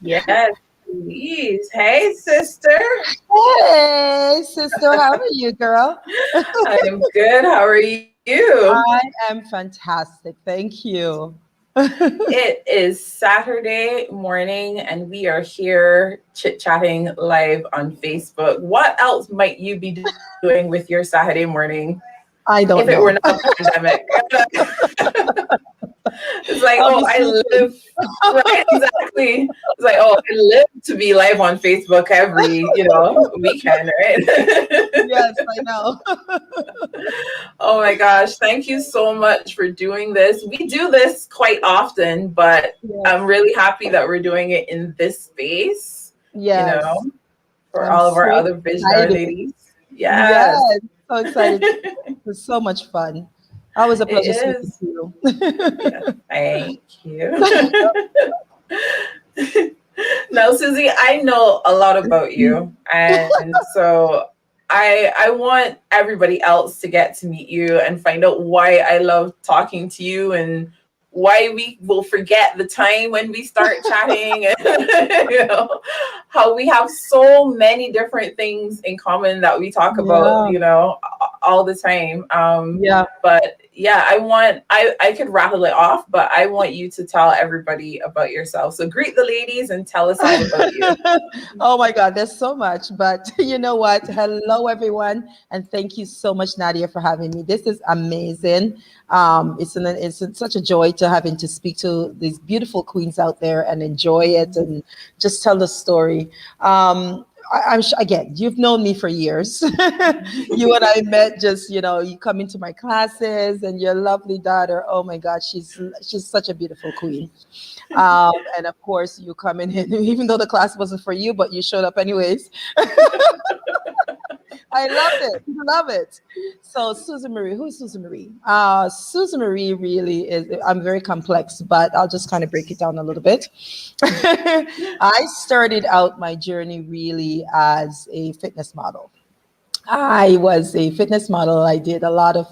Yes, please. Hey, sister. Hey, sister, how are you, girl? I am good. How are you? I am fantastic. Thank you. It is Saturday morning, and we are here chit chatting live on Facebook. What else might you be doing with your Saturday morning if I it were don't not a know. pandemic? It's like, oh, I'll be I live, sleeping. right? Exactly. It's like, oh, I live to be live on Facebook every, weekend, right? Yes, I know. Oh my gosh, thank you so much for doing this. We do this quite often, but I'm Yes, really happy that we're doing it in this space, you know, yes. for I'm all of our so other Visionary excited. ladies. Yes, Yes, so excited. It was so much fun. Always a pleasure it speaking is. to you. Yeah, thank you. Now, Susie, I know a lot about you, and so I want everybody else to get to meet you and find out why I love talking to you and why we will forget the time when we start chatting and how we have so many different things in common that we talk about, Yeah, all the time. yeah. But yeah, I could rattle it off, but I want you to tell everybody about yourself. So greet the ladies and tell us all about you. Oh my God, there's so much. But you know what? Hello, everyone, and thank you so much, Nadia, for having me. This is amazing. It's such a joy to having to speak to these beautiful queens out there and enjoy it and just tell the story. Again, you've known me for years. You and I met just, you come into my classes and your lovely daughter. Oh my God, she's such a beautiful queen. And of course, you coming in, even though the class wasn't for you, but you showed up anyways. I loved it. Love it. So Susan Marie, who is Susan Marie? Susan Marie really is, I'm very complex, but I'll just kind of break it down a little bit. I started out my journey really as a fitness model. I was a fitness model. I did a lot of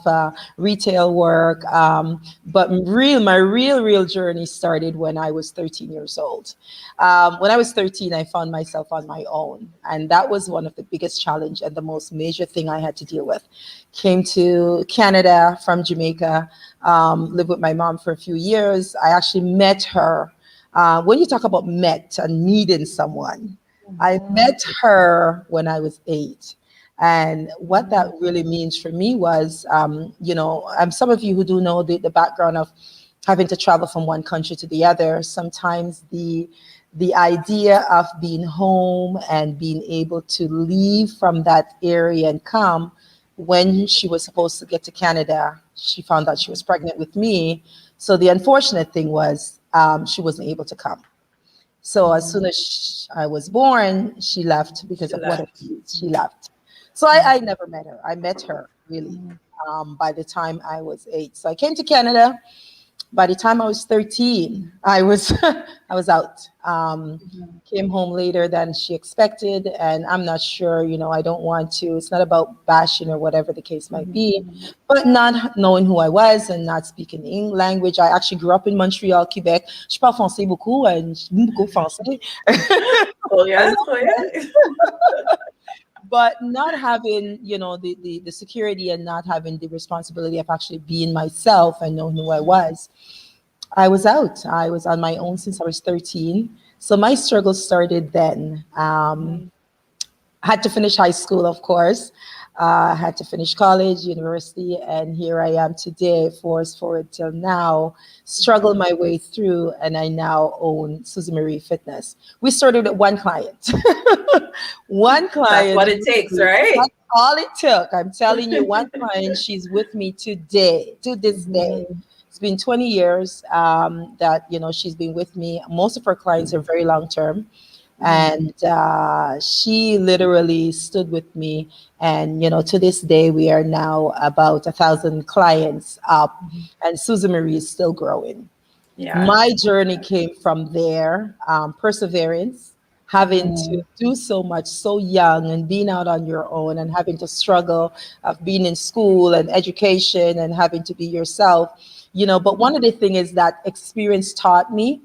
retail work, but my real journey started when I was 13 years old. When I was 13, I found myself on my own, and that was one of the biggest challenge and the most major thing I had to deal with. Came to Canada from Jamaica, lived with my mom for a few years. I actually met her. When you talk about met and meeting someone, I Mhm. met her when I was 8. And what that really means for me was, some of you who do know the background of having to travel from one country to the other, sometimes the idea of being home and being able to leave from that area and come when she was supposed to get to Canada, she found out she was pregnant with me. So the unfortunate thing was she wasn't able to come. So as soon Mhm. as I was born, she left She because of whatever left. reasons, she left. So I never met her. I met her really by the time I was 8. So I came to Canada. By the time I was 13, I was I was out. Came home later than she expected, and I'm not sure. I don't want to. It's not about bashing or whatever the case might be, but not knowing who I was and not speaking language. I actually grew up in Montreal, Quebec. Je parle français beaucoup, and beaucoup français. Oh I yeah, love oh it, yeah. but not having the security and not having the responsibility of actually being myself and knowing who I was. I was out. I was on my own since I was 13. So my struggle started then. Had to finish high school, of course. Had to finish college, university, and here I am today, forced forward till now. Struggled my way through, and I now own Susie Marie Fitness. We started with one client, one That's client. what it takes, right? That's all it took. I'm telling you, one client. She's with me today, to this day. Mhm. It's been 20 years that she's been with me. Most of her clients are very long term, Mhm. and she literally stood with me. And to this day, we are now about 1,000 clients up, and Susan Marie is still growing. Yeah. My journey came from there, perseverance, having to Mhm. do so much so young and being out on your own and having to struggle of being in school and education and having to be yourself. But one of the things is that experience taught me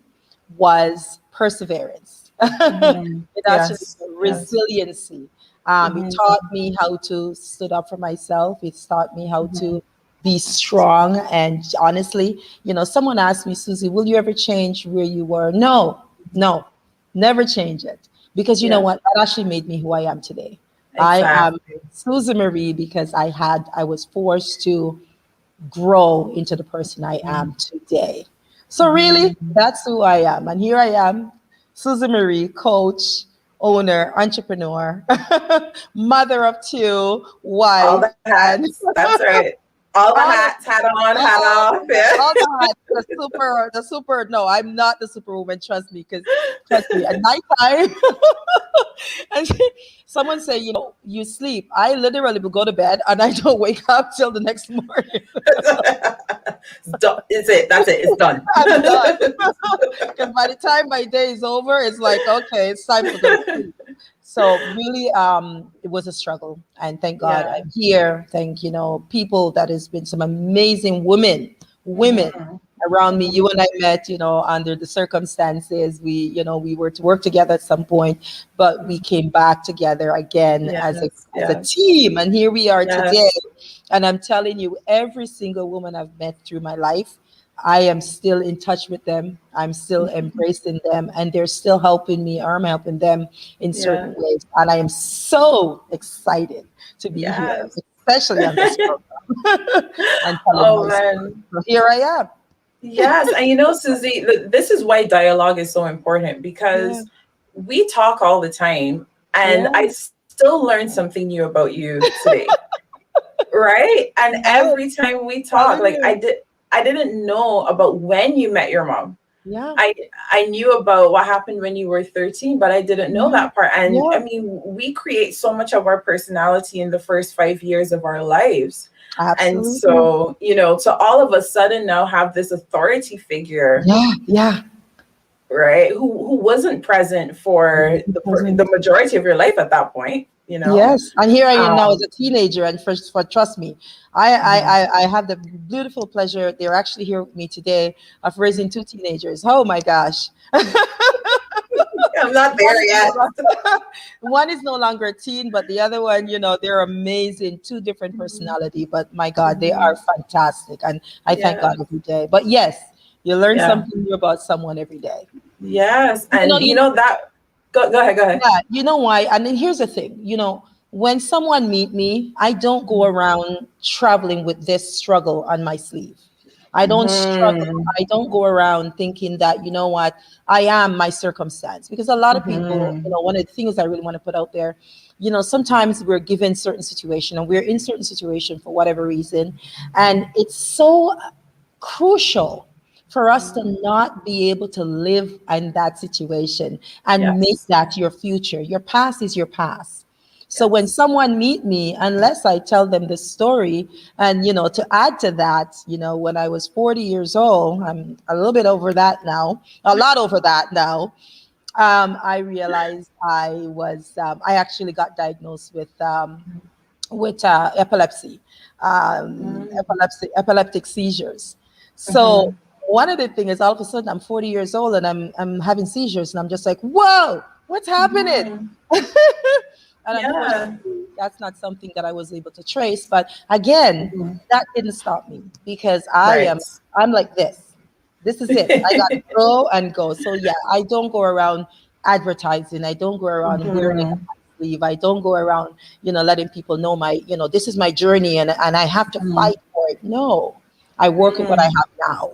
was perseverance. It actually Yes. Yes. resiliency. It Mhm. taught me how to stood up for myself. It taught me how to be strong. And honestly, someone asked me, Susie, will you ever change where you were? No, no, never change it. Because you know Yeah. what? That actually made me who I am today. I am Exactly. Susie Marie because I was forced to grow into the person I am today. So really, Mhm. that's who I am. And here I am, Susan Marie, coach, owner, entrepreneur, mother of two, All wife, the and hats. That's right. All the all hats, hat on, hat all off. Yeah. all that, the super. No, I'm not the superwoman. Trust me, because trust me, at nighttime, and someone say, you sleep. I literally will go to bed and I don't wake up till the next morning. It's it. That's it. It's done. I'm done. Because by the time my day is over, it's like, okay, it's time to go to sleep. So really, it was a struggle, and thank God Yeah. I'm here. Thank people that has been some amazing women Mhm. around me. Mhm. You and I met, under the circumstances. We were to work together at some point, but we came back together again as a Yes. as a Yes. team, and here we are today. Yes. And I'm telling you, every single woman I've met through my life, I am still in touch with them. I'm still embracing them, and they're still helping me. Or I'm helping them in Yeah. certain ways. And I am so excited to be here, Yes. especially on this program and telling Oh my story. man. So here I am. Yes. And Susie, this is why dialogue is so important Yeah, because we talk all the time and yeah, I still learn something new about you today. Right? And yes. every time we talk, Telling like you. I didn't know about when you met your mom. Yeah, I I knew about what happened when you were 13, but I didn't know yeah, that part. And yeah. I mean, we create so much of our personality in the first 5 years of our lives. And Absolutely. so, to all of a sudden now have this authority figure, Yeah, yeah. right, who wasn't present for the majority of your life at that point. Yes, and here I am now as Um, a teenager, and for trust me, I have the beautiful pleasure. They're actually here with me today of raising two teenagers. Oh my gosh, I'm not one there is no yet. longer, one is no longer a teen, but the other one, they're amazing. Two different personality, but my God, they are Mhm. fantastic, and I thank Yeah. God every day. But yes, you learn Yeah. something new about someone every day. Yes. You know, And you that go ahead, go ahead. Yeah, you know why? And then here's the thing, when someone meet me, I don't go around traveling with this struggle on my sleeve. I don't struggle. Mhm. I don't go around thinking that, what, I am my circumstance. Because a lot of people, Mhm. one of the things I really want to put out there, sometimes we're given certain situation and we're in certain situation for whatever reason. And it's so crucial for us to not be able to live in that situation and make Yes. that your future. Your past is your past. So when Yes. someone meet me, unless I tell them the story, and to add to that, when I was 40 years old, I'm a little bit over that now, a lot over that now. I realized I actually got diagnosed with epilepsy, Mhm. epileptic seizures. So Mhm. one of the things is all of a sudden I'm 40 years old and I'm having seizures and I'm just like, whoa, what's happening? Mhm. And Yeah. unfortunately, that's not something that I was able to trace. But again, Mhm. that didn't stop me because Right. I'm like this. This is it. I got to go and go. So yeah, I don't go around advertising. I don't go around wearing it on Mhm. my sleeve. I don't go around, letting people know this is my journey and I have to Mhm. fight for it. No, I work with what I Mm. have now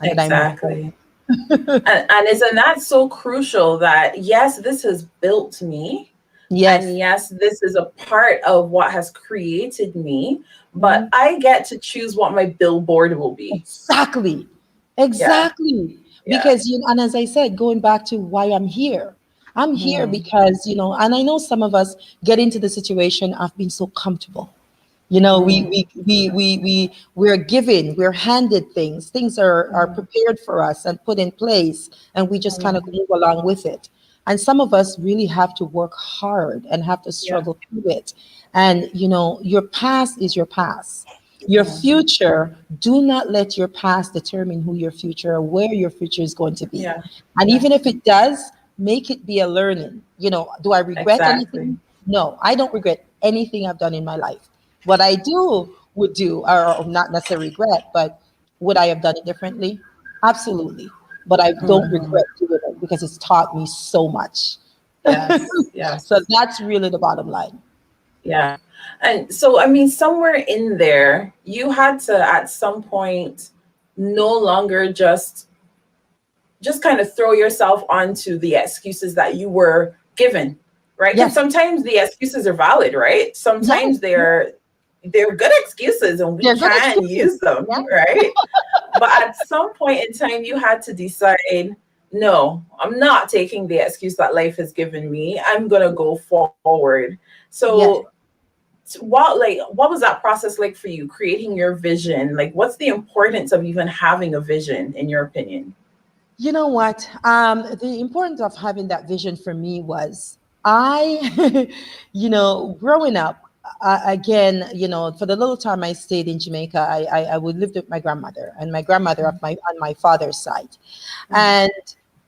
and then I move forward. Exactly. And isn't that so crucial that yes, this has built me, and Yes. yes, this is a part of what has created me, but Mhm. I get to choose what my billboard will be. Exactly. Yeah. Exactly. Yeah. Because, and as I said, going back to why I'm here Mhm. because, and I know some of us get into the situation of being so comfortable. Mhm. We're given, we're handed things. Things are Mhm. prepared for us and put in place, and we just kind of Mhm. move along with it. And some of us really have to work hard and have to Yeah. struggle through it. And your past is your past. Your Mhm. future, do not let your past determine who your future or where your future is going to be. Yeah. And Yeah. even if it does, make it be a learning. Do I regret Exactly. anything? No, I don't regret anything I've done in my life. What I would do, or not necessarily regret, but would I have done it differently? Absolutely. But I don't Mhm. regret doing it because it's taught me so much. Yes, So yes. that's really the bottom line. Yeah. And so, I mean, somewhere in there, you had to at some point no longer just kind of throw yourself onto the excuses that you were given, right? Because Yes, sometimes the excuses are valid, right? yes, Sometimes they're good excuses and we they're good can excuses. use them, Yeah. right? But at some point in time, you had to decide, no, I'm not taking the excuse that life has given me. I'm gonna go forward. So Yes. what was that process like for you creating your vision? Like what's the importance of even having a vision in your opinion? You know what? The importance of having that vision for me was I, growing up, again, for the little time I stayed in Jamaica, I would live with my grandmother and my grandmother on my father's side. Mhm. And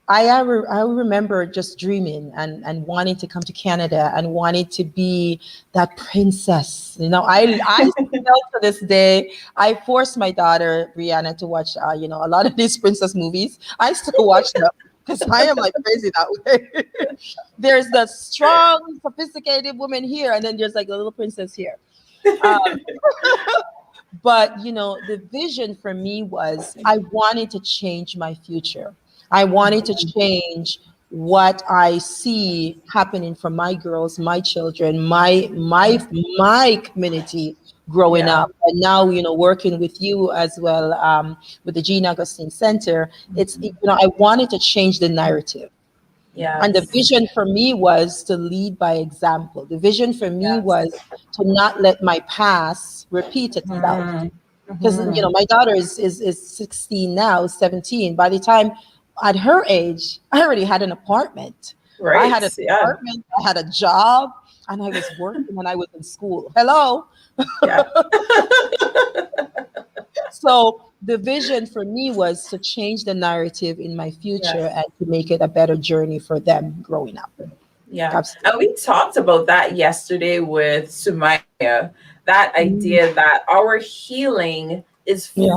I remember just dreaming and wanting to come to Canada and wanting to be that princess. I still to this day, I forced my daughter Brianna to watch a lot of these princess movies. I still watch them because I am like crazy that way. There's the strong, sophisticated woman here, and then there's like a little princess here. Um, but the vision for me was I wanted to change my future. I wanted to change what I see happening for my girls, my children, my community growing Yeah. up. And now, working with you as well, with the Jean Augustine Center, I wanted to change the narrative. And the Yes. vision for me was to lead by example. The vision for me Yes. was to not let my past repeat itself. Mhm. Because Mhm. my daughter is 16 now, 17. By the time at her age, I already had an apartment. I Right. had an Yeah. apartment, I had a job, and I was working when I was in school. Hello. Yeah. So the vision for me was to change the narrative in my future Yes. and to make it a better journey for them growing up. Yeah. And Absolutely. we talked about that yesterday with Sumaya. That Mm, idea that our healing is yeah.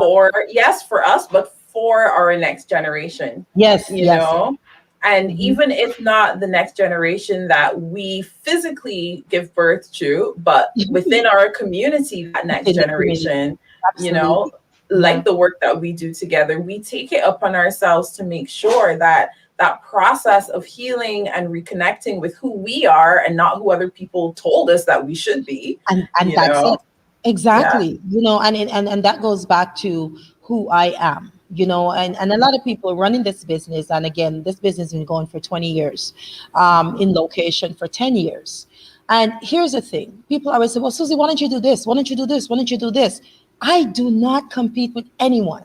yes, for us, but for our next generation, Yes. you Yes. know? And Mhm. even if not the next generation that we physically give birth to, but within our community, that next Within the community. generation, you know, Absolutely. Yeah. like the work that we do together, we take it upon ourselves to make sure that that process of healing and reconnecting with who we are and not who other people told us that we should be, And you that's know? it. Yeah. Exactly. And that goes back to who I am. And a lot of people are running this business, and again, this business has been going for 20 years, in location for 10 years. And here's the thing: people always say, "Well, Susie, why don't you do this? Why don't you do this? Why don't you do this?" I do not compete with anyone.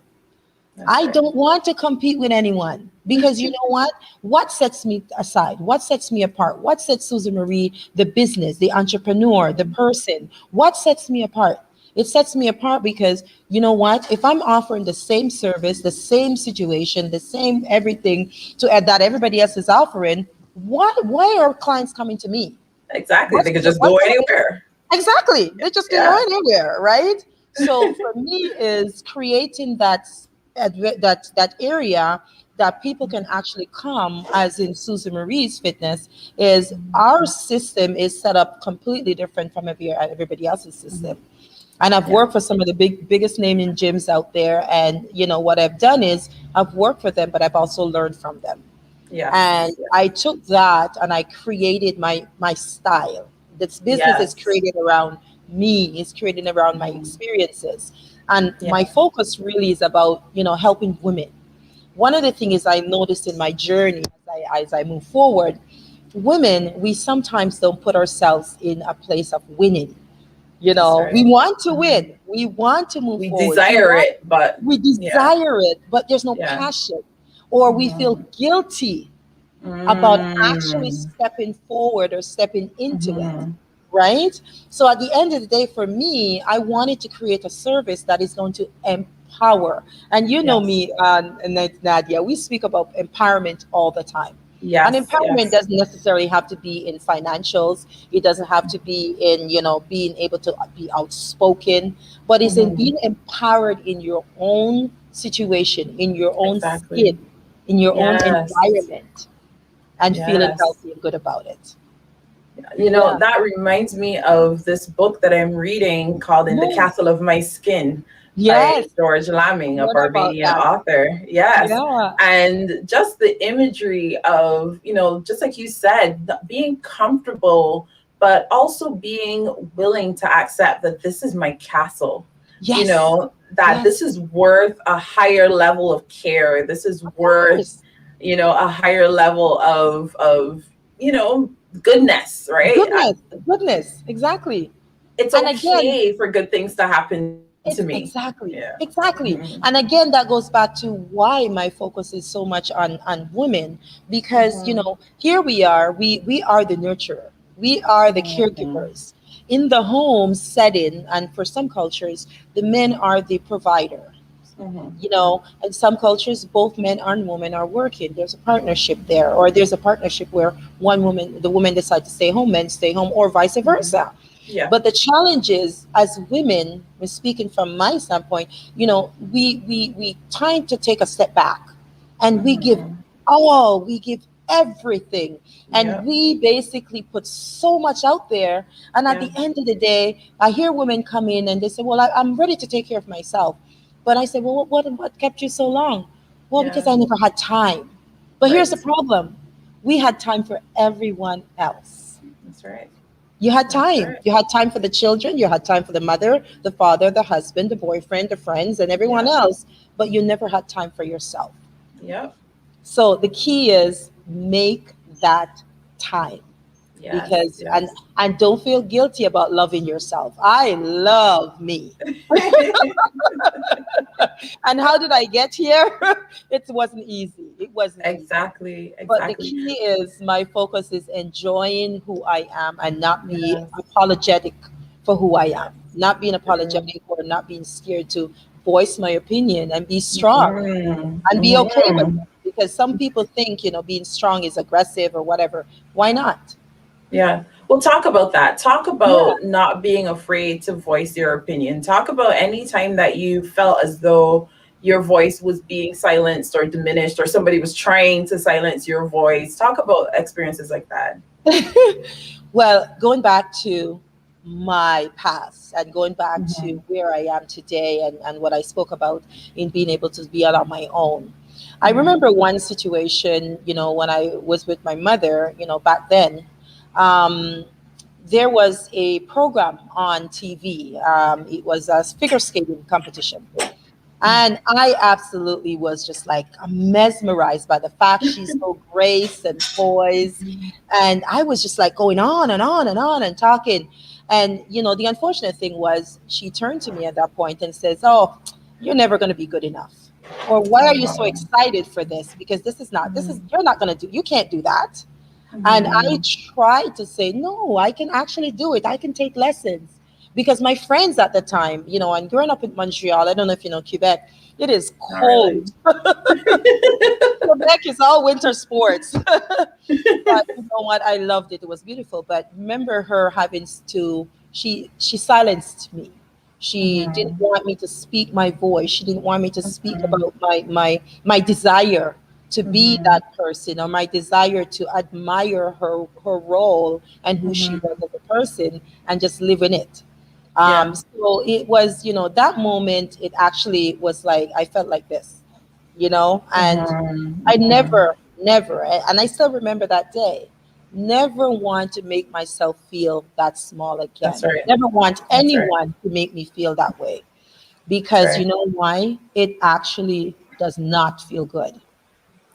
That's I right. don't want to compete with anyone because you know what? What sets me aside? What sets me apart? What sets Susan Marie, the business, the entrepreneur, the person? What sets me apart? It sets me apart because you know what? If I'm offering the same service, the same situation, the same everything that everybody else is offering, why are clients coming to me? Exactly. What's They could the, just go what's the anywhere. Exactly. They just can go Yeah. anywhere, right? So for me is creating that area that people can actually come, as in Susan Marie's fitness, is our system is set up completely different from everybody else's system. And I've Yeah. worked for some of the biggest naming gyms out there. And what I've done is I've worked for them, but I've also learned from them. And Yes. Yeah. I took that and I created my style. This business is Yes. created around me, it's created around my experiences. And my Yeah. focus really is about, helping women. One of the things I noticed in my journey as I move forward, women, we sometimes don't put ourselves in a place of winning. That's We right. want to Mhm. win. We want to move We forward. desire it, but We yeah. desire it, but there's no Yeah. passion. Or we feel Mhm. guilty about actually Mm. stepping forward or stepping into it, Mhm. right? So at the end of the day, for me, I wanted to create a service that is going to empower. And you know Yes. me, and Nadia, we speak about empowerment all the time. And Yes, empowerment yes. doesn't necessarily have to be in financials. It doesn't have to be in, being able to be outspoken, but it's in Hmm. being empowered in your own situation, in your own Exactly. skin, in your own Yes. environment, and feeling Yes. healthy and good about it. You know, Yeah. that reminds me of this book that I'm reading called In the Yes. Castle of My Skin by Yes. George I Lamming, a heard about Barbadian that. author. Yes. Yeah. And just the imagery of, just like you said, being comfortable, but also being willing to accept that this is my castle, Yes. that Yes. this is worth a higher level of care. This is Of worth, course. a higher level of, you know, goodness, right? Goodness. Goodness. Exactly. It's And again, okay for good things to happen to it's me. exactly, Yeah. exactly. Hmm. And again, that goes back to why my focus is so much on women, because Hmm. here we are, we are the nurturer, we are the Hmm. caregivers in the home setting, and for some cultures, the men are the provider. Hmm. In some cultures, both men and women are working. There's a partnership there, or there's a partnership where the woman decides to stay home, men stay home, or vice Hmm. versa. Yeah. But the challenge is, as women, when speaking from my standpoint, we trying to take a step back, and Hmm. we give everything, and Yeah. we basically put so much out there. And at Yeah. the end of the day, I hear women come in and they say, "Well, I'm ready to take care of myself," but I say, "Well, what kept you so long?" Well, because Yeah. I never had time. But here's the Right. problem: we had time for everyone else. That's right. You had That's time. right. You had time for the children. You had time for the mother, the father, the husband, the boyfriend, the friends, and everyone Yeah. else. But you never had time for yourself. Yep. So the key is make that time, Yes. because and Yes. and don't feel guilty about loving yourself. I love me. And how did I get here? It wasn't easy. It wasn't easy. Exactly. But the Exactly. key is, my focus is enjoying who I am and not be Yes. apologetic for who I Yes. am. Not being True. apologetic, or not being scared to voice my opinion, and be strong Hmm. and be okay with Hmm. it. Because some people think, being strong is aggressive or whatever. Why not? Yeah. Well, talk about that. Talk Yeah. about not being afraid to voice your opinion. Talk about any time that you felt as though your voice was being silenced or diminished, or somebody was trying to silence your voice. Talk about experiences like that. Well, going back to my past and going back to Hmm. where I am today, and what I spoke about in being able to be out on my own. I Hmm. remember one situation, when I was with my mother, back then. Um, there was a program on TV. It was a figure skating competition. And I absolutely was just like mesmerized by the fact she's so grace and poised. And I was just like going on and on and on and talking. And, the unfortunate thing was, she turned to me at that point and says, "Oh, you're never going to be good enough." Or, "Why are you so Oh. excited for this? Because you're not going to you can't do that." And I Hmm. tried to say, "No, I can actually do it. I can take lessons." Because my friends at the time, and growing up in Montreal, I don't know if you know Quebec, it is Not really. cold. Quebec is all winter sports. But you know what? I loved it. It was beautiful. But remember her having she silenced me. She didn't Hmm. want me to speak my voice. She didn't want me to speak Hmm. about my desire to be Hmm. that person, or my desire to admire her role and who she Hmm. was as a person, and just live in it. Yeah. So it was, that moment, it actually was like, I felt like this, and Hmm. I Hmm. never, and I still remember that day, never want to make myself feel that small That's again. right. Never want That's right. anyone to make me feel that way, That's because you right. know why? It actually does not feel good.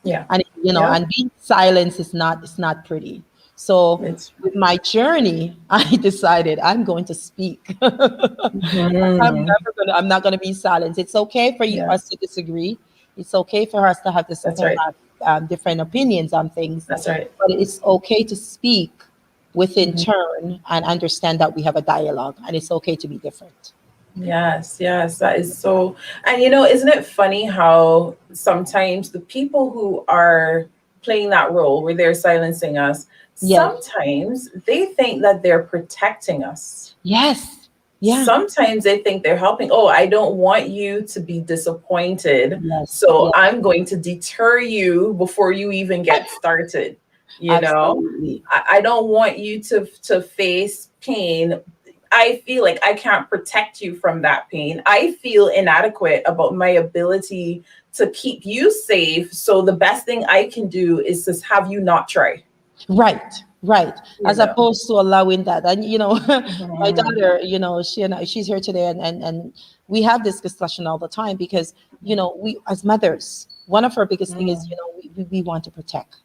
Yeah. And Yeah. and being silenced is not, it's not pretty. So It's. with my journey, I decided I'm going to speak. Hmm. I'm not gonna be silenced. It's okay for Yeah. us to disagree. It's okay for us to have That's right. different opinions on things, That's right. but it's okay to speak within Mhm. turn and understand that we have a dialogue, and it's okay to be different. Yes, yes, that is so. And isn't it funny how sometimes the people who are playing that role where they're silencing us, Yes. sometimes they think that they're protecting us. Yes. Yeah. Sometimes they think they're helping. Oh, I don't want you to be disappointed, Yes. so Yes. I'm going to deter you before you even get started. You know, Absolutely. I don't want you to face pain. I feel like I can't protect you from that pain. I feel inadequate about my ability to keep you safe. So the best thing I can do is just have you not try. Right, right. You As know. opposed to allowing that. And my Mhm. daughter, she's here today, and we have this discussion all the time because, we as mothers, one of our biggest thing is, Mm. we want to protect.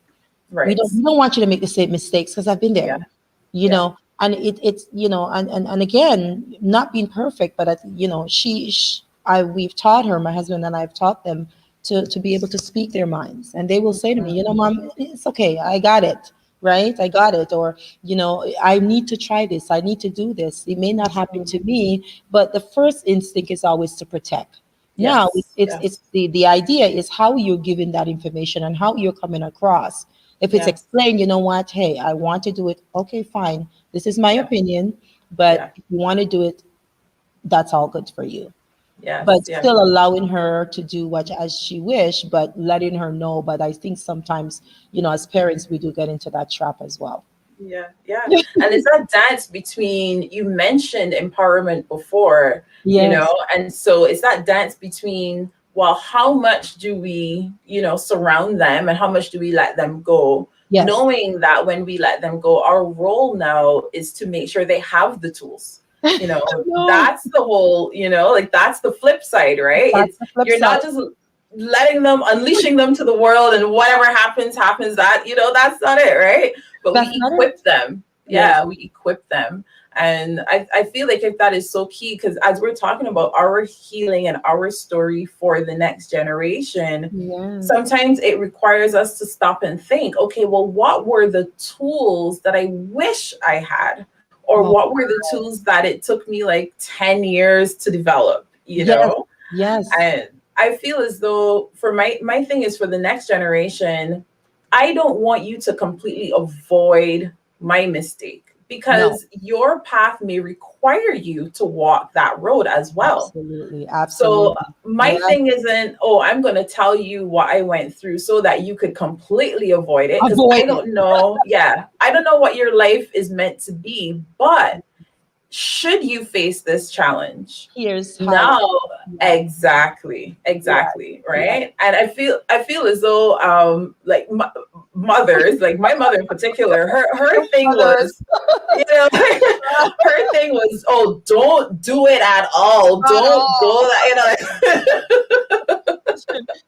We Right. don't want you to make the same mistakes because I've been Yeah. there, Yeah. and it's, and again, not being perfect, but we've taught her, my husband and I've taught them to be able to speak their minds, and they will say to me, Mom, it's okay, I got it, right? I got it. Or, I need to try this, I need to do this. It may not happen to me, but the first instinct is always to protect. Now Yes. it's Yes. the idea is how you're giving that information and how you're coming across. If it's Yes. explained, what, hey, I want to do it. Okay, fine. This is my Yeah. opinion, Yeah. but if you want to do it, that's all good for you. Yes. But Yeah. still allowing her to do what as she wish, but letting her know. But I think sometimes, as parents, we do get into that trap as well. Yeah, yeah. And it's that dance between, you mentioned empowerment before, Yes, and so it's that dance between, well, how much do we, surround them and how much do we let them go? yes. Knowing that when we let them go, our role now is to make sure they have the tools. No, That's the whole, like that's the flip side, right? that's It's, the flip you're side. not just letting them, unleashing them to the world and whatever happens, happens. That's not it, right? But That's we not it. equip them. Yes, Yeah, we equip them. And I feel like if that is so key, because as we're talking about our healing and our story for the next generation, yes. sometimes it requires us to stop and think, okay, well, what were the tools that I wish I had? Or Wow. what were the tools that it took me like 10 years to develop, Yes, yes. And I feel as though for my thing is for the next generation, I don't want you to completely avoid my mistake No, because your path may require you to walk that road as well. absolutely, So absolutely. my Yeah. thing isn't, oh, I'm going to tell you what I went through so that you could completely avoid it. Because I Avoid it. don't know. Yeah. I don't know what your life is meant to be. But should you face this challenge, Here's how. now, Yeah, yeah, exactly, yeah. right? And I feel as though like mothers, like my mother in particular, her thing Mothers. was, her thing was, oh, don't do it at all, Not don't go all. that.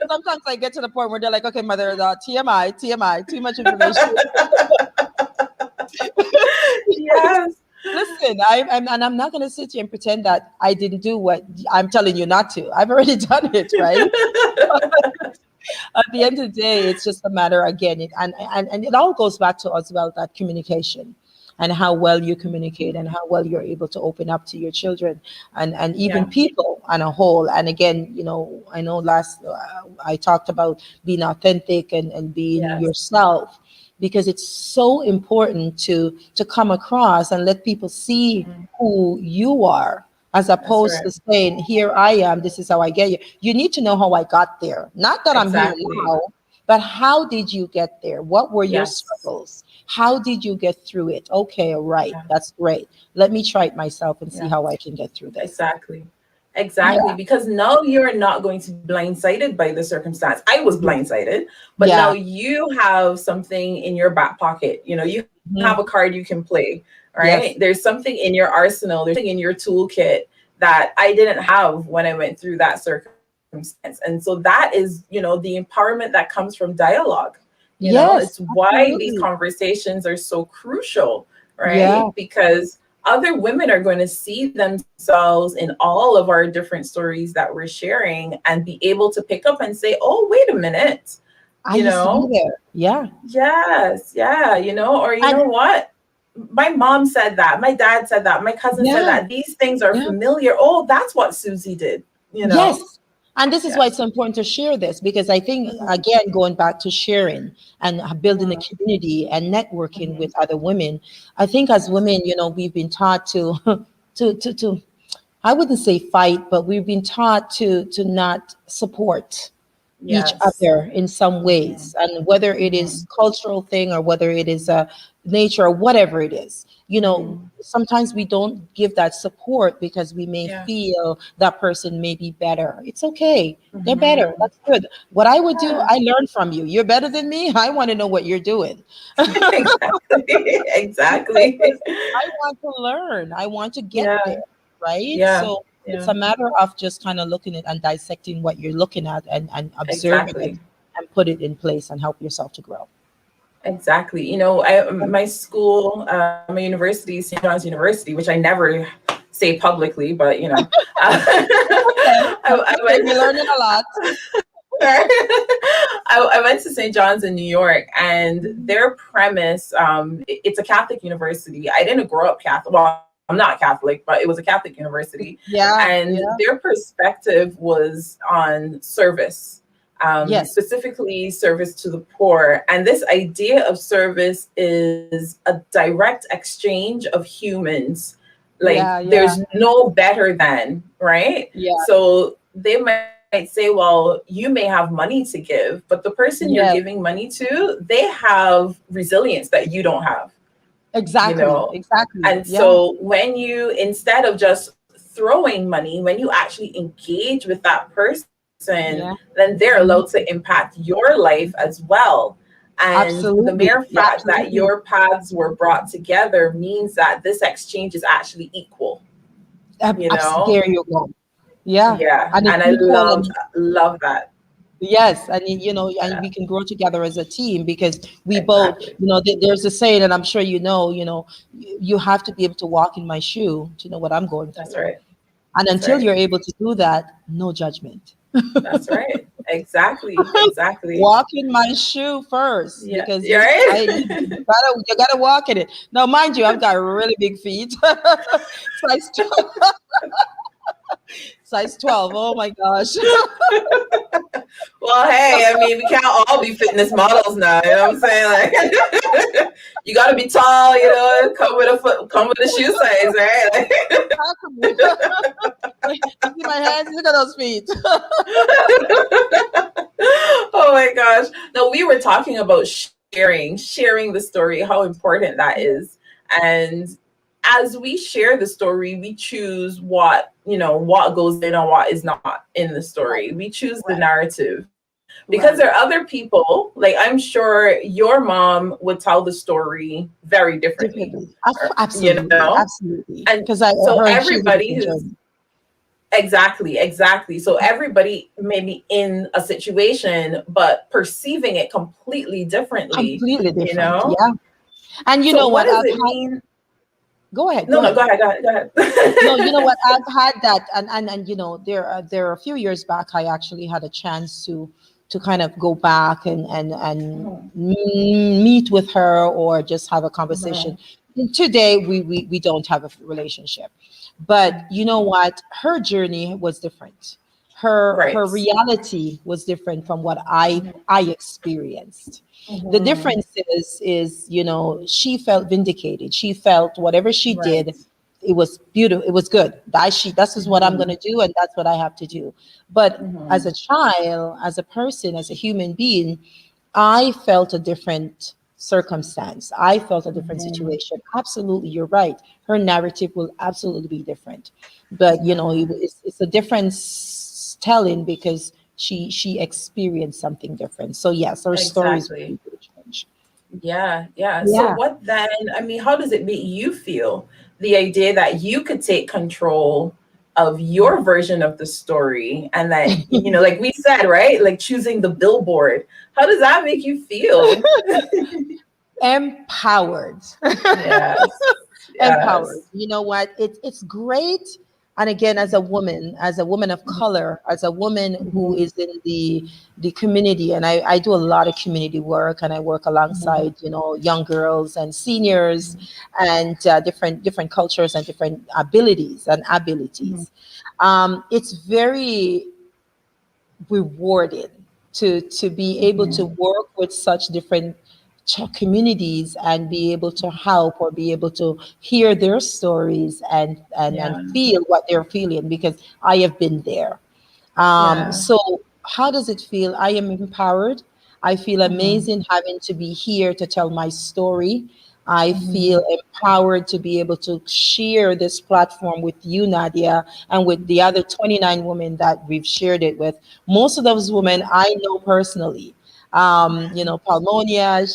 Sometimes I get to the point where they're like, okay, mother, TMI, TMI, too much information. Yes. Listen, I'm not going to sit here and pretend that I didn't do what I'm telling you not to. I've already done it, right? At the end of the day, it's just a matter again, and it all goes back to as well that communication and how well you communicate and how well you're able to open up to your children and even Yeah. people on a whole. And again, I know last I talked about being authentic and being Yes. yourself, because it's so important to come across and let people see Mhm. who you are, as That's opposed right. to saying, here I am, this is how I get you. You need to know how I got there. Not that I'm here Exactly. now, but how did you get there? What were your Yes. struggles? How did you get through it? Okay, all right, Yeah. that's great. Let me try it myself and see Yeah. how I can get through this. Exactly. Yeah. Exactly. Because now you're not going to be blindsided by the circumstance. I was Yeah. blindsided, but now Yeah. you have something in your back pocket. You have Mhm. a card you can play, Yes. right? There's something in your arsenal, there's something in your toolkit that I didn't have when I went through that circumstance. And so that is, the empowerment that comes from dialogue. Yes, It's why these absolutely. conversations are so crucial, Yeah. right? Because other women are going to see themselves in all of our different stories that we're sharing and be able to pick up and say, oh, wait a minute, I you used to be know, there. Yeah. yes, yeah, or you And know what? My mom said that, my dad said that, my cousin said yeah, that, these things are yeah. familiar. Oh, that's what Susie did, you know? Yes. And this is why Yeah. it's so important to share this, because I think, again, going back to sharing and building a Mhm. community and networking Mhm. with other women, I think as Yes. women, we've been taught to, to I wouldn't say fight, but we've been taught to not support each Yes. other in some Mhm. ways, and whether it is Mhm. cultural thing or whether it is a nature or whatever it is, Mhm. sometimes we don't give that support because we may Yeah. feel that person may be better. It's okay, they're better, Mhm. that's good. What I would do, Yeah. I learn from you. You're better than me, I want to know what you're doing. Exactly. Exactly. Because I want to learn, I want to get there, Yeah. right? Yeah. So it's Yeah. a matter of just kind of looking at and dissecting what you're looking at, and observing it Exactly. and put it in place and help yourself to grow. Exactly. My school, my university, St. John's University, which I never say publicly, but Okay, I that's okay. We're learning a lot. I went to St. John's in New York, and their premise, it's a Catholic university. I didn't grow up Catholic. Well, I'm not Catholic, but it was a Catholic university. Yeah, And yeah, their perspective was on service, yes, specifically service to the poor. And this idea of service is a direct exchange of humans. Like, yeah, there's yeah, no better than, right? yeah, So they might say, well, you may have money to give, but the person you're giving yes, money to, they have resilience that you don't have, exactly, exactly. and Yeah, so when you, instead of just throwing money, when you actually engage with that person, yeah, then they're allowed mhm, to impact your life as well. And the mere absolutely, yeah, fact that absolutely. your paths were brought together means that this exchange is actually equal, you know? There you go. Yeah, Yeah. and it's And I equal, and love that. yes, and and Yeah, we can grow together as a team because we both, exactly. there's a saying, and I'm sure you have to be able to walk in my shoe to know what I'm going That's through. right. And That's until right. you're able to do that, no judgment. That's right. Exactly. Exactly. Walk in my shoe first, Yeah. because You're you I right. you gotta walk in it. Now, mind you, I've got really big feet. size 12, size 12. Oh my gosh. Well, hey, I mean, we can't all be fitness models now. You know what I'm saying? Like, you got to be tall. Come with a foot, come with a shoe size, right? You see my hands? Look at those feet. Oh my gosh! No, we were talking about sharing the story, how important that is, and as we share the story, we choose what goes in and what is not in the Right, story. We choose the right, narrative because right. there are other people. Like, I'm sure your mom would tell the story very differently, Differently. or, Absolutely, absolutely. and Because I so her she's a everybody different who's journey. exactly. So everybody may be in a situation, but perceiving it completely differently, Completely you different. know? Yeah. And you So know what what? does it mean? Go ahead, No, go no, ahead. go ahead. No, you know what? I've had that, and there are a few years back, I actually had a chance to kind of go back and Mhm, meet with her or just have a conversation. mhm, And today, we don't have a relationship, but you know what? Her journey was different. Her right. reality was different from what I experienced. The Mhm, difference is she felt vindicated. She felt whatever she right. did, it was beautiful, it was good. This is what I'm going Mhm, to do, and that's what I have to do. But as mhm, a child, as a person, as a human being, I felt a different circumstance. I felt a different mhm, situation. Absolutely, you're right. Her narrative will absolutely be different, but mhm. it's a different telling because she experienced something different. So yes, her stories Exactly. will be changed. Yeah, yeah. So Yeah. what then? I mean, how does it make you feel? The idea that you could take control of your version of the story, and that, like we said, right? Like choosing the billboard. How does that make you feel? Empowered. Yes. Empowered. Yes. You know what? It's great. And again, as a woman of color, as a woman who Mhm, is in the community, and I do a lot of community work, and I work mhm, alongside young girls and seniors, and different cultures and different abilities and mhm, abilities. It's very rewarding to be able to Mhm. work with such different communities and be able to help or be able to hear their stories and Yeah. feel what they're feeling, because I have been there. Yeah. So how does it feel? I am empowered. I feel Mhm. amazing having to be here to tell my story. I feel Mhm. empowered to be able to share this platform with you, Nadia, and with the other 29 women that we've shared it with. Most of those women I know personally. Palmonia,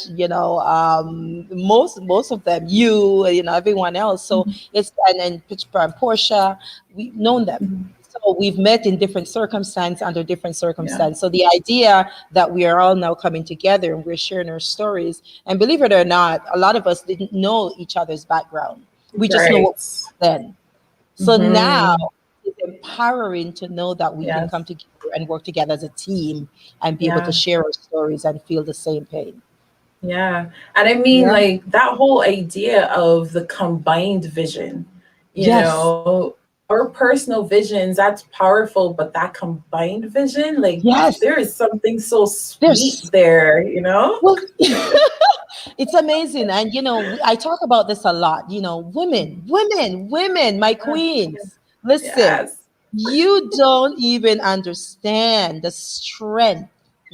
most of them, everyone else. So Mhm. it's and Pittsburgh and Portia, we've known them. Mhm. So we've met in different circumstances, under different Yeah. circumstances. So the idea that we are all now coming together and we're sharing our stories, and believe it or not, a lot of us didn't know each other's background. We just know what Right. we know then. So now Mhm. it's empowering to know that we can come Yes. together and work together as a team and be able to Yeah. share our stories and feel the same pain. Yeah. And I mean, Yeah. like that whole idea of the combined vision, Yes. our personal visions, that's powerful, but that combined vision, like Yes. there is something so sweet There's there? well, it's amazing. And, I talk about this a lot. Women, my Yes. queens. Listen, Yes. you don't even understand the strength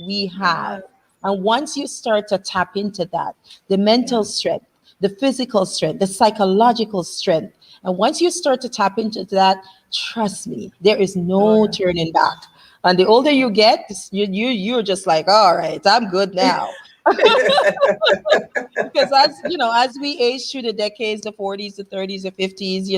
we have. Yes. And once you start to tap into that, the mental Yeah. strength, the physical strength, the psychological strength, and once you start to tap into that, trust me, there is Oh no turning back. And the older you get, you're just like, all right, I'm good yeah. now. Because as we age through the decades, the 40s, the 30s, the 50s,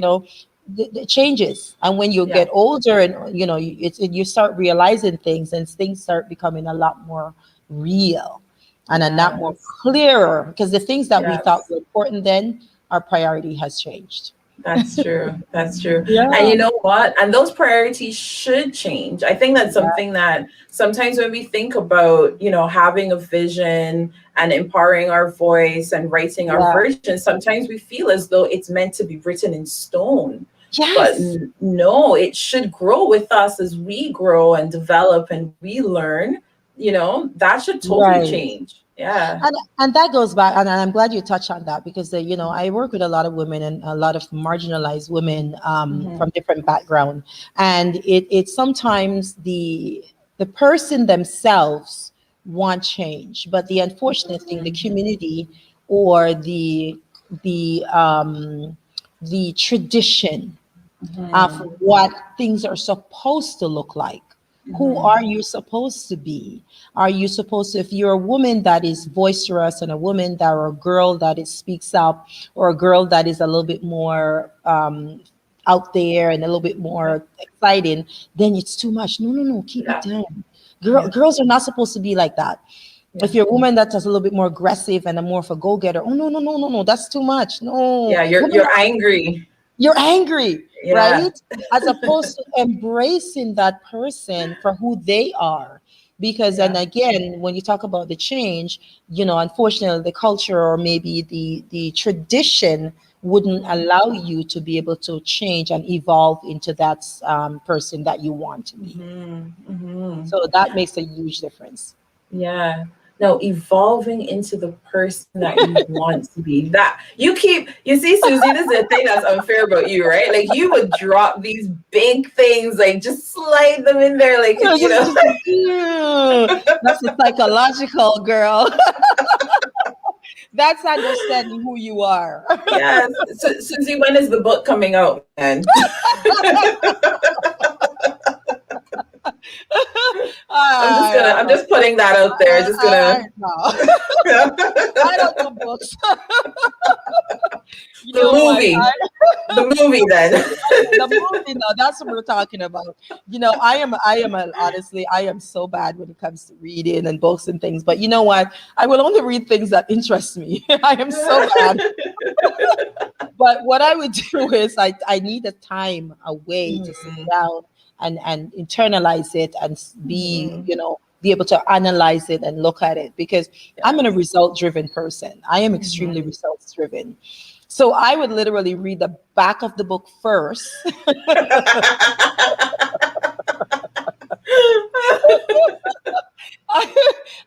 the changes. And when you Yeah. get older, and you start realizing things, and things start becoming a lot more real and a lot more Yes. clearer, because the things that we thought Yes. were important then, our priority has changed. That's true. That's true. And Yeah. you know what? And those priorities should change. I think that's Yeah. something that sometimes when we think about, having a vision and empowering our voice and writing our Yeah. version, sometimes we feel as though it's meant to be written in stone. But Yes. no, it should grow with us as we grow and develop and we learn. That should totally Right. change. Yeah. And that goes back, and I'm glad you touched on that, because I work with a lot of women and a lot of marginalized women, Hmm. from different background, and it's sometimes the person themselves want change, but the unfortunate thing, the community or the tradition of Hmm. what things are supposed to look like. Who Hmm. are you supposed to be? Are you supposed to, if you're a woman that is boisterous and a woman that, or a girl that is speaks up, or a girl that is a little bit more out there and a little bit Yeah. more exciting, then it's too much. No, no, no, keep it Yeah. down. Yeah. Girls are not supposed to be like that. Yeah. If you're a woman that's a little bit more aggressive and a more of a go-getter, oh no, no, no, no, no, that's too much. No, Yeah. You're women, you're angry. you're angry, Yeah. right? As opposed to embracing that person for who they are. Because, and Yeah. again, when you talk about the change, unfortunately, the culture or maybe the tradition wouldn't allow you to be able to change and evolve into that person that you want to be. Hmm. Hmm. So that makes a huge difference. Yeah. No, evolving into the person that you want to be. That you see, Susie, this is the thing that's unfair about you, right? Like you would drop these big things, like just slide them in there, like You know, that's a psychological girl. That's understanding who you are. Yes. So, Susie, when is the book coming out, man? I'm I just putting that out there. Just I gonna know. I don't the do books. You know what? movie. The movie then. Okay, the movie. No, that's what we're talking about. Honestly, I am so bad when it comes to reading and books and things. But you know what? I will only read things that interest me. I am so bad. But what I would do is I need a time away to sit Mhm. down and internalize it and be, Mhm. be able to analyze it and look at it, because I'm a Yes. result driven person. I am extremely Mhm. results driven. So I would literally read the back of the book first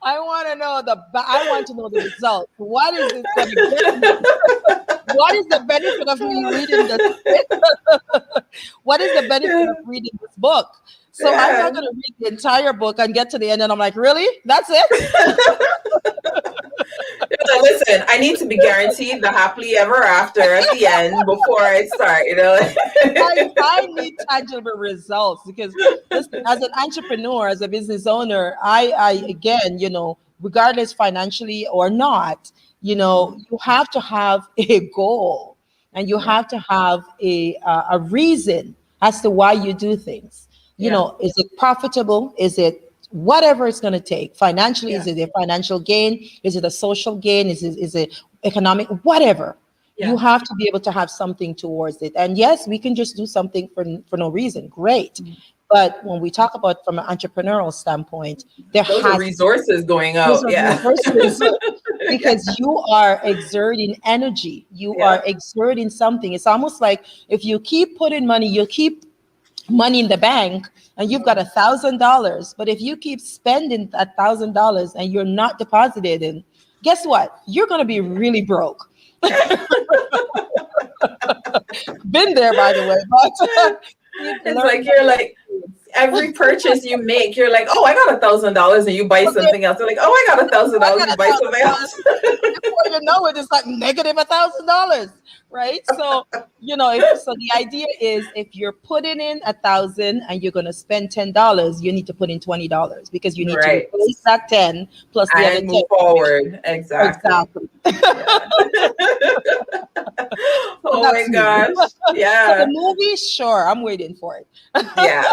I want to know I want to know the result. What is this going to get me? What is the benefit of me reading this? What is the benefit Yeah. of reading this book? So I'm Yeah. not going to read the entire book and get to the end and I'm like, really? That's it? You're like, listen, I need to be guaranteed the happily ever after at the end before I start, you know? I need tangible results because listen, as an entrepreneur, as a business owner, I again, regardless financially or not, you have to have a goal and you Yeah. have to have a reason as to why you do things. Yeah. Is it profitable? Is it whatever it's going to take financially? Yeah. Is it a financial gain? Is it a social gain? Is it economic? Whatever, you Yeah. have to be able to have something towards it. And yes, we can just do something for no reason. Great. But when we talk about from an entrepreneurial standpoint, there Those are has resources going those out. are Yeah. resources Yeah. because you are exerting energy. You are Yeah. exerting something. It's almost like if you keep putting money, you keep money in the bank and you've got $1,000. But if you keep spending $1,000 and you're not depositing, guess what? You're going to be really broke. Been there, by the way, but we've It's learned like that you're like every purchase you make, you're like, oh, I got $1,000, and you buy okay, something else. You're like, oh, I got I $1,000, got you a buy thousand something dollars. else. Before you know it, it's like negative $1,000, right? So so the idea is if you're putting in 1,000 and you're going to spend $10, you need to put in $20 because you need to Right. replace that 10 plus the other And 10. move forward. Exactly. Exactly. Yeah. So Oh my that's me. gosh. So the Yeah. movie, sure, I'm waiting for it. Yeah.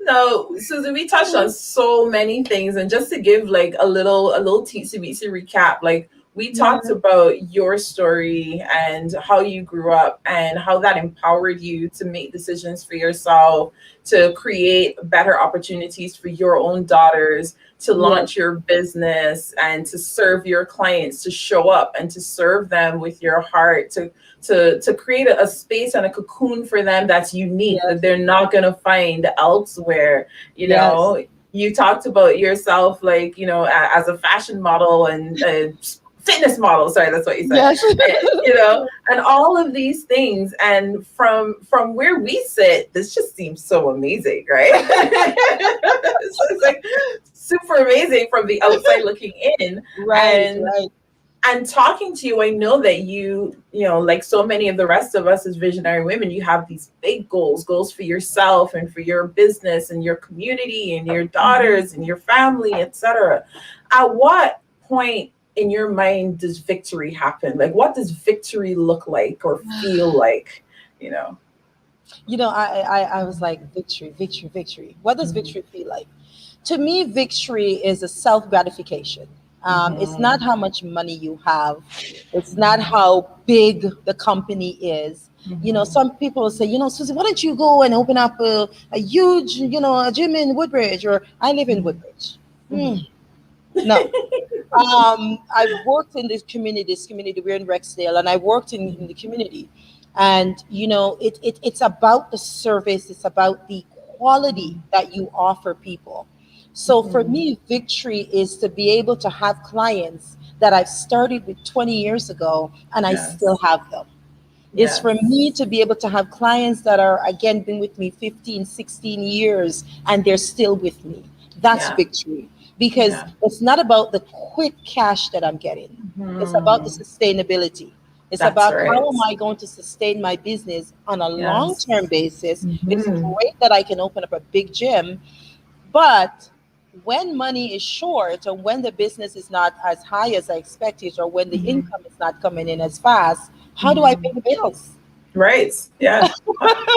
No, Susan, we touched on so many things, and just to give like a little teensy weensy recap, like we Yeah. talked about your story and how you grew up and how that empowered you to make decisions for yourself, to create better opportunities for your own daughters, to Yes. launch your business and to serve your clients, to show up and to serve them with your heart, to create a space and a cocoon for them that's unique, that Yes. they're not going to find elsewhere. you Yes. know you talked about yourself, like, as a fashion model and fitness model, sorry, that's what you said. Yes. And all of these things, and from where we sit, this just seems so amazing, right? So it's like super amazing from the outside looking in. Right. and Right. and talking to you, I know that like so many of the rest of us as visionary women, you have these big goals for yourself and for your business and your community and your daughters and your family, etc. At what point in your mind does victory happen? Like, what does victory look like or feel like? You know? I was like, victory, victory, victory. What does Mhm. victory feel like? To me, victory is a self gratification. It's not Mhm. how much money you have. It's not how big the company is. Mhm. Some people say, Susie, why don't you go and open up a huge, a gym in Woodbridge, or I live in Mhm. Woodbridge. Hmm, Mhm. no. I've worked in this community. We're in Rexdale, and I worked in the community. And it's about the service, it's about the quality that you offer people. So for Mhm. me, victory is to be able to have clients that I've started with 20 years ago and I still Yes. have them. It's for me Yes. to be able to have clients that are again been with me 15, 16 years and they're still with me. That's Yeah. victory because Yeah. it's not about the quick cash that I'm getting. It's about the Mhm. sustainability. It's That's about how right. am I going to sustain my business on a long-term Yes. basis. It's Mhm. great that I can open up a big gym, but when money is short or when the business is not as high as I expected or when the Mhm. income is not coming in as fast, how do I pay Mhm. the bills? Right. Yeah.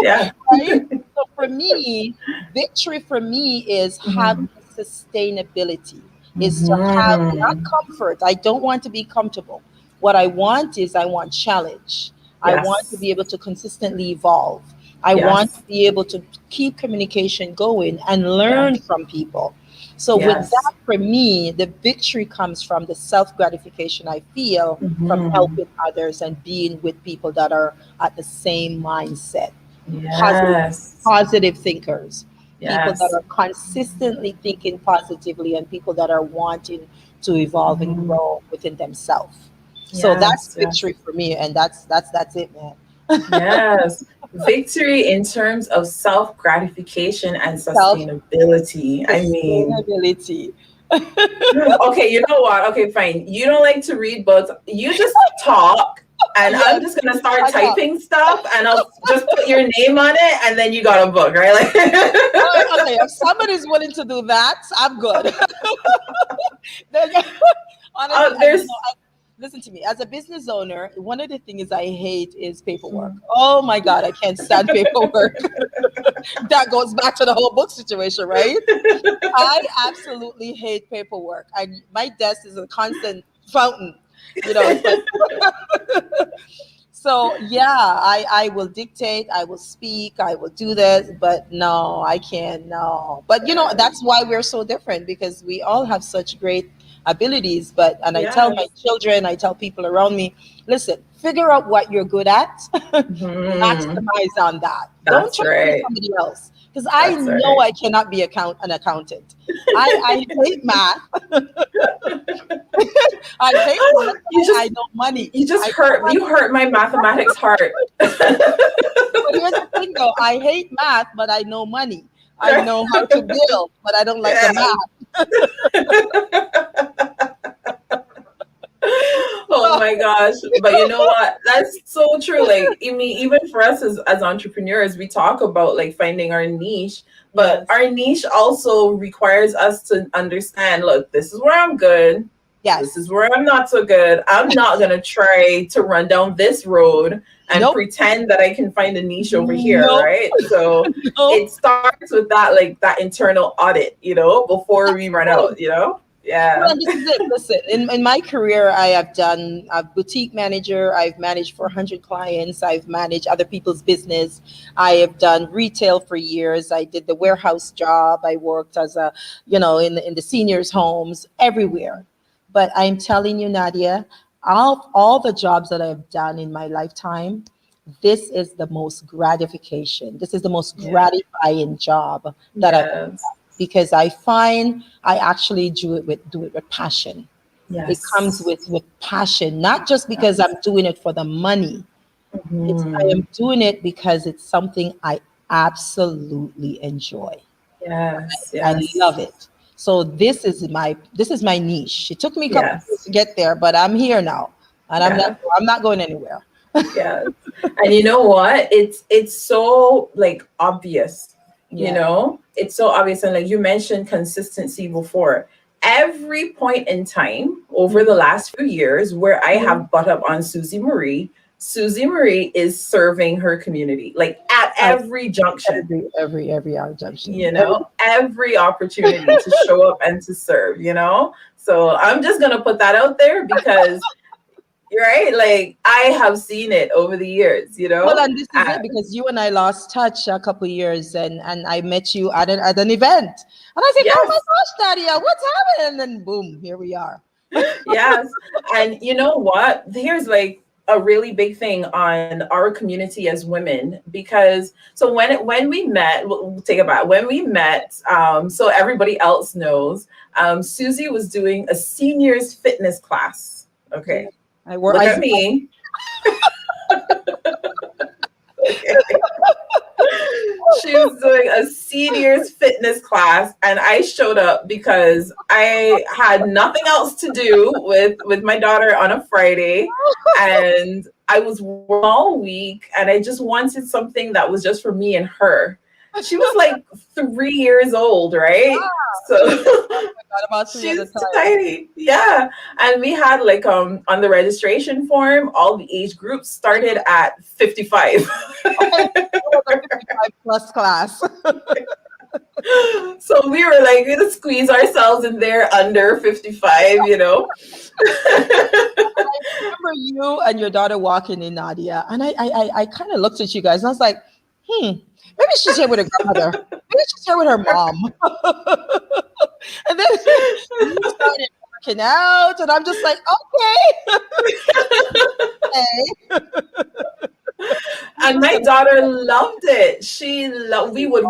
Yeah. Right? So for me, victory for me is having Mhm. sustainability, is to have not Mhm. comfort. I don't want to be comfortable. What I want is I want challenge. I want to Yes. be able to consistently evolve. I want to Yes. be able to keep communication going and Yeah. learn from people. So with Yes. that, for me, the victory comes from the self gratification I feel from Mhm. helping others and being with people that are at the same mindset, positive Yes. positive thinkers. people that Yes. are consistently thinking positively, and people that are wanting to evolve and Mhm. grow within themselves. So that's Yes, yes. victory for me, and that's it, man. Yes. Victory in terms of self gratification and Self sustainability. I mean, sustainability. okay, you know what? Okay, fine. You don't like to read books. You just talk, and I'm Yes, just gonna start I know. typing stuff, and I'll just put your name on it, and then you got a book, right? Like, Okay, if somebody's willing to do that, I'm good. Then- Honestly, and there's. listen to me. As a business owner, one of the things I hate is paperwork. Oh my God, I can't stand paperwork. That goes back to the whole book situation, right? I absolutely hate paperwork. My desk is a constant fountain. It's like, so yeah, I will dictate, I will speak, I will do this, but no, I can't. No, but that's why we're so different, because we all have such great abilities. But and I tell my Yes. children, I tell people around me, listen, figure out what you're good at, Mhm. maximize on that. Don't That's try to be right. somebody else, because I That's know right. I cannot be an accountant. I hate math. I hate math, but You I just know money. you just I know hurt you money. hurt my mathematics heart. But here's the thing, though. I hate math, but I know money. I know how to build, but I don't like the Yeah. math. Oh my gosh. But you know what? That's so true. Like, I mean, even for us as entrepreneurs, we talk about like finding our niche, but Yes. our niche also requires us to understand, look, this is where I'm good. This Yes. is where I'm not so good. I'm not going to try to run down this road and Nope. pretend that I can find a niche over here, Nope. right? So it Nope. starts with that internal audit, before we That's run true. out, Yeah. Well, this is it. Listen, in my career, I have done a boutique manager. I've managed 400 clients. I've managed other people's business. I have done retail for years. I did the warehouse job. I worked as in the seniors' homes, everywhere. But I'm telling you, Nadia, all the jobs that I've done in my lifetime, this is the most gratification. This is the most Yeah. gratifying job that I've, Yes. because I find I actually do it with passion. It comes Yes. with passion, not just because I'm doing it for the money. I Mhm. am doing it because it's something I absolutely enjoy. Yes. I Yes. love it. So this is my niche. It took me a couple of years Yes. to get there, but I'm here now, and Yeah. I'm not going anywhere. Yes. And you know what? It's so like obvious. Yeah. It's so obvious. And like you mentioned consistency before. Every point in time over the last few years where I Mhm. have butt up on Susie Marie is serving her community. Like at Uh, every junction. every hour junction. Every opportunity to show up and to serve, so I'm just going to put that out there because you're right, like I have seen it over the years, Well, and this is uh, it, because you and I lost touch a couple of years, and I met you at an event, and I said, "Oh my yes, gosh, Nadia, what's happening?" And then boom, here we are. yes. And you know what, here's like a really big thing on our community as women, because so when we met, we'll take it back, when we met, so everybody else knows, Susie was doing a seniors fitness class. Yeah, Okay, I work. look at me. Okay. She was doing a seniors fitness class, and I showed up because I had nothing else to do with my daughter on a Friday, and I was all week, and I just wanted something that was just for me and her. She was like 3 years old, right? So She was about 3 at the she's time. tiny, yeah. And we had like on the registration form, all the age groups started at 55. Okay, it was a 55 plus class. So we were like, we gonna squeeze ourselves in there under 55. Remember you and your daughter walking in, Nadia, and I kind of looked at you guys, and I was like, maybe she's here with her grandmother. Maybe she's here with her mom. And then you started working out, and I'm just like, okay. Okay. And my daughter loved it. We would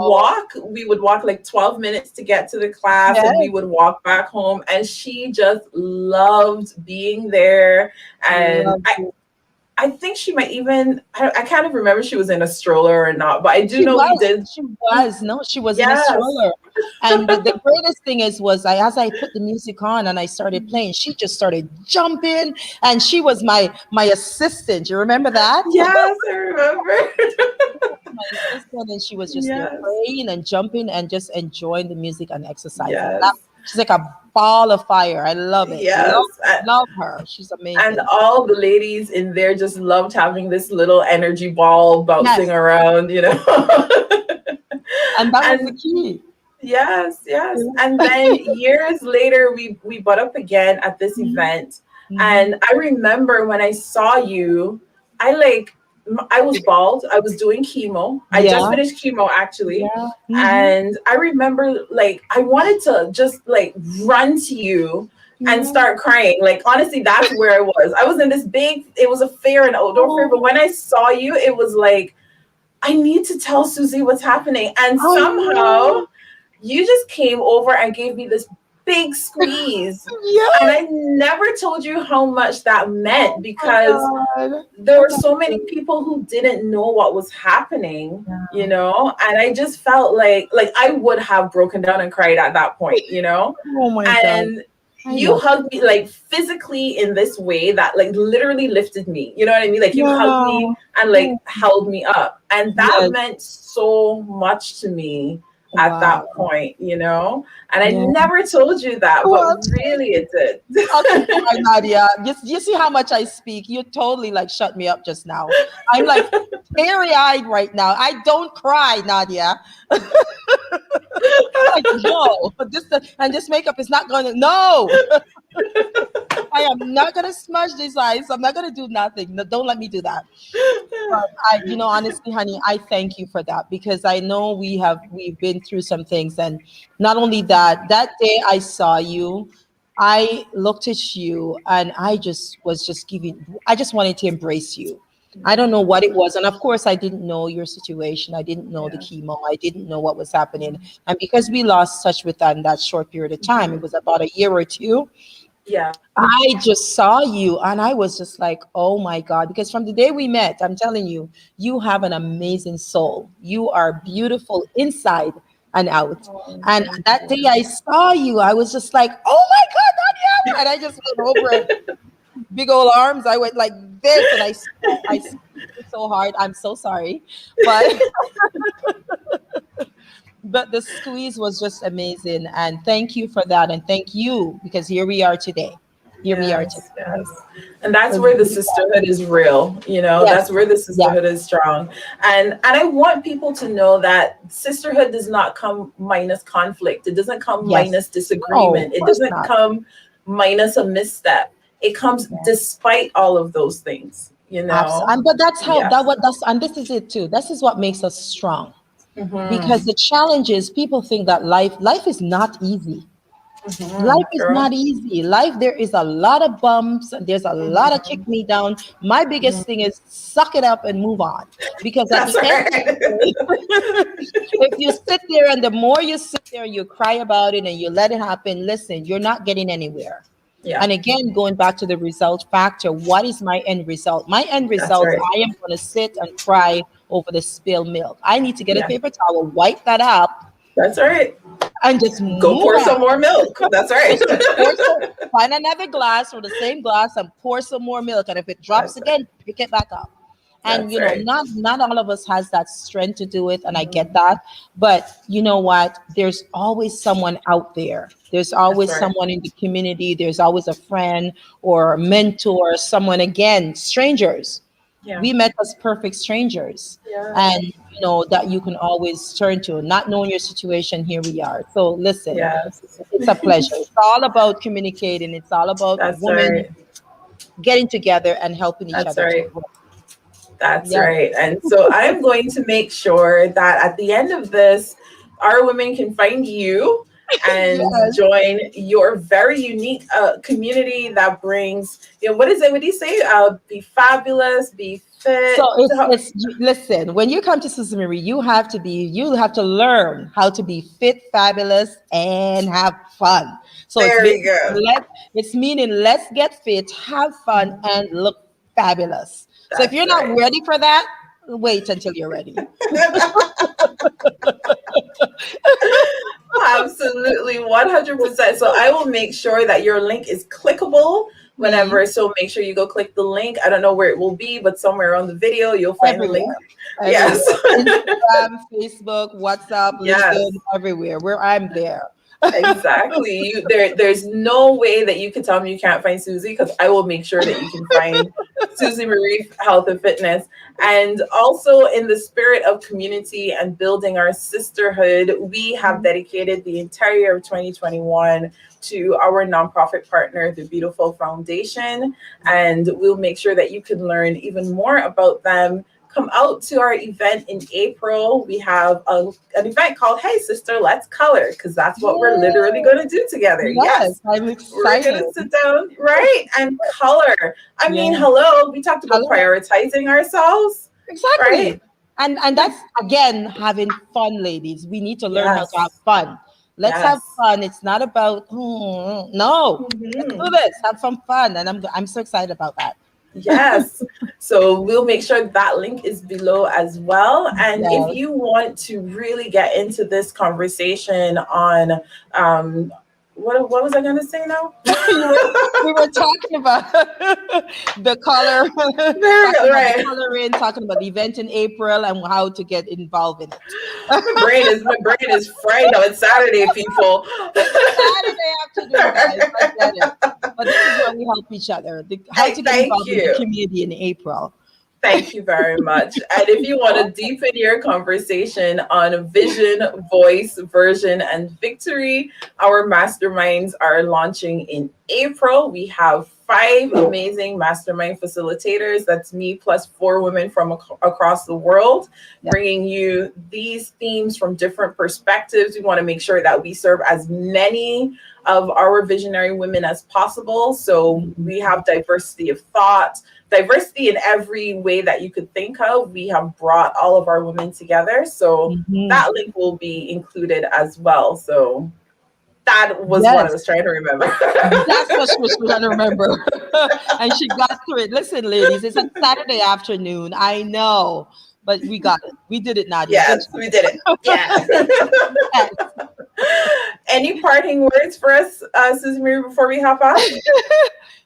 walk like 12 minutes to get to the class, and we Yes, would walk back home, and she just loved being there. And love it. I think she might even, I can't even remember if she was in a stroller or not, but I do She know we was. did. She was. No, she was in a Yes. stroller. And the greatest thing was as I put the music on and I started playing, she just started jumping, and she was my assistant. You remember that? Yes, I remember. My assistant, and she was just there Yes. playing and jumping and just enjoying the music and exercising. Yes. She's like a ball of fire. I love it. Yes. Love her. She's And amazing. all the ladies in there just loved having this little energy ball Yes. bouncing around, you know. And that was the And key. yes, yes. And then years later, we butt up again at this event. Mhm. And I remember when I saw you, I like, I was bald. I was doing chemo. I just Yeah. finished chemo actually. Yeah. Hmm. And I remember like, I wanted to just like run to you and Yeah. start crying. Like, honestly, that's where I was. I was in this big, it was a fair, an outdoor fair. But Oh, when I saw you, it was like, I need to tell Susie what's happening. And I know. somehow you just came over and gave me this big squeeze. Yeah. And I never told you how much that meant, Oh my because God. there were so many people who didn't know what was happening, you know, and I just felt like I would have broken down and cried at that point, you know. Oh my God. And I you love hugged me like physically in this way that like literally lifted me, you know what I mean? Like you hugged me Yeah. and like held me up, and that Yes. meant so much to me at that Wow. point, you know. And I Yeah. never told you that, but Well, really it did. okay, fine, Nadia. You see how much I speak. You totally like shut me up just now. I'm like teary-eyed right now. I don't cry, Nadia. Like, no, but this makeup is not going to. No, I am not going to smudge these eyes. I'm not going to do nothing. No, don't let me do that. But honestly, honey, I thank you for that, because I know we've been through some things, and not only that, that day I saw you, I looked at you, and I just wanted to embrace you. I don't know what it was, and of course, I didn't know your situation. I didn't know the Yeah. chemo. I didn't know what was happening, and because we lost touch with that in that short period of time, it was about a year or two. Yeah. I just saw you and I was just like, oh my God. Because from the day we met, I'm telling you, you have an amazing soul. You are beautiful inside and out. Oh, And thank that day you. I saw you, I was just like, oh my God, Nadia. And I just went over it, big old arms. I went like this, and I squeezed so hard. I'm so sorry. But the squeeze was just amazing. And thank you for that. And thank you, because here we are today. Here we are today. Yes, yes. And that's So where the sisterhood is real, you know, yes, that's where the yeah, sisterhood is strong. And I want people to know that sisterhood does not come minus conflict. It doesn't come yes. minus No, disagreement. of It course doesn't not. come minus a misstep. It comes Yeah. despite all of those things, you know? And but that's how that Yes. what that's and this is it too. This is what makes us strong. Because Mm-hmm. the challenge is, people think that life is not easy. Mm-hmm. Life is Girl. not easy. Life, there is a lot of bumps and there's a lot of kick Mm-hmm. me down. My biggest thing is suck it up and move on. Because at That's the end of right. the day, if you sit there and the more you sit there and you cry about it and you let it happen, listen, you're not getting anywhere. Yeah, And again, going back to the result factor, what is my end result? My end that's result, right. I am going to sit and cry over the spilled milk. I need to get a Yeah, paper towel, wipe that up, that's right. and just Go move pour on. some more milk. That's right. Just find another glass or the same glass and pour some more milk. And if it drops That's right. again, pick it back up. And That's right. not all of us has that strength to do it, and I get Mhm. that. But you know what? There's always someone out there. There's That's always right. someone in the community. There's always a friend or a mentor, someone, again, strangers. Yeah. We met as perfect strangers. Yes. And that you can always turn to. Not knowing your situation, here we are. So listen, Yes. it's a pleasure. It's all about communicating. It's all about That's women right. getting together and helping each That's other to right. grow. That's Yeah. right. And so I'm going to make sure that at the end of this, our women can find you and Yes. join your very unique community that brings, what is it? What do you say? Be fabulous, be So fit. listen, when you come to Susan Marie, you have to learn how to be fit, fabulous, and have fun. So There you go. it's meaning let's get fit, have fun, and look fabulous. So if That's you're not right. ready for that, wait until you're ready. Absolutely, 100%. So I will make sure that your link is clickable Mhm. whenever. So make sure you go click the link. I don't know where it will be, but somewhere on the video, you'll find the link. Everywhere. Yes. Everywhere. Instagram, Facebook, WhatsApp, LinkedIn, Yes. everywhere. Where I'm there. Exactly. There's no way that you could tell me you can't find Susie, because I will make sure that you can find Susie Marie Health and Fitness. And also, in the spirit of community and building our sisterhood, we have dedicated the entire year of 2021 to our nonprofit partner, the Beautiful Foundation. And we'll make sure that you can learn even more about them. Come out to our event in April. We have an event called Hey Sister, Let's Color, because that's what we're literally going to do together. Yes, Yes. I'm We're excited. going to sit down, right, and color. I mean, Yeah. hello, we talked about Hello. prioritizing ourselves, Exactly. right? And that's again having fun, ladies. We need to learn how to have Yes. fun. Let's have Yes. fun. It's not about no. Let's do Mhm. this. Have some fun. And I'm so excited about that. Yes. So we'll make sure that link is below as well. And if Yes. you want to really get into this conversation on what was I gonna say now? We were talking about the color, talking about the Right. coloring, talking about the event in April and how to get involved in it. My brain is fried now. It's Saturday, people. Saturday afternoon, guys. I get it. But this is where we help each other. How to get Thank involved in the you. community in April. Thank you very much. And if you want to deepen your conversation on vision, voice, version, and victory, our masterminds are launching in April. We have 5 amazing mastermind facilitators. That's me plus 4 women from across the world, Yeah. bringing you these themes from different perspectives. We want to make sure that we serve as many of our visionary women as possible. So we have diversity of thought, diversity in every way that you could think of. We have brought all of our women together. So that link will be included as well. So that was what I Yes. was trying to remember. That's what she was trying to remember. And she got through it. Listen, ladies, it's a Saturday afternoon. I know, but we got it. We did it, Nadia. Good Yes, we did it. Yeah. Yes. Any parting words for us, Susan Marie, before we hop off?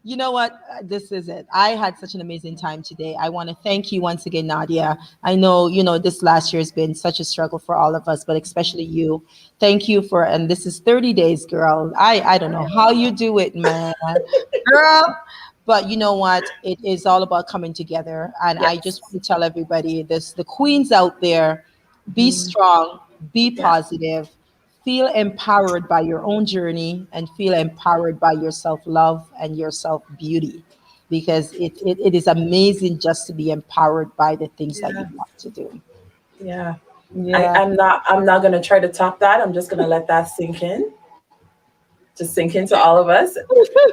You know what? This is it. I had such an amazing time today. I want to thank you once again, Nadia. I know, this last year has been such a struggle for all of us, but especially you. Thank you and this is 30 days, girl. I don't know how you do it, man. Girl. But you know what? It is all about coming together. And I just Yes. want to tell everybody this, the queens out there, be strong, be positive, feel empowered by your own journey, and feel empowered by your self-love and your self-beauty, because it is amazing just to be empowered by the things that you Yeah. want to do. Yeah. Yeah. I'm not gonna try to top that. I'm just gonna let that sink in. Just sink into all of us.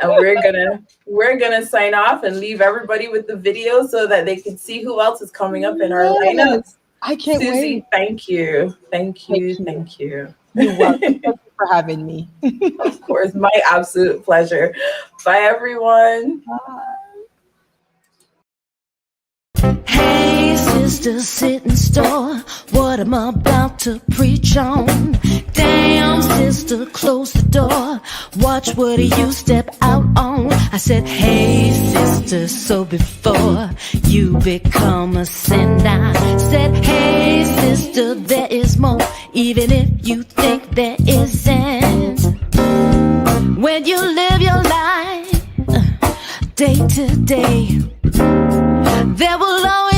And we're gonna sign off and leave everybody with the video so that they can see who else is coming up in our lineup. Yes. I can't Susie, wait. thank you. Thank Thank you. you. Thank you. You're welcome. Thank you for having me. Of course, my absolute pleasure. Bye, everyone. Hey, sister, sitting store. What am I about to preach on? Damn, sister, close the door. Watch what you step out on. I said, hey, sister, so before you become a sin, I said, hey, sister, there is more, even if you think there isn't. When you live your life day to day, there will always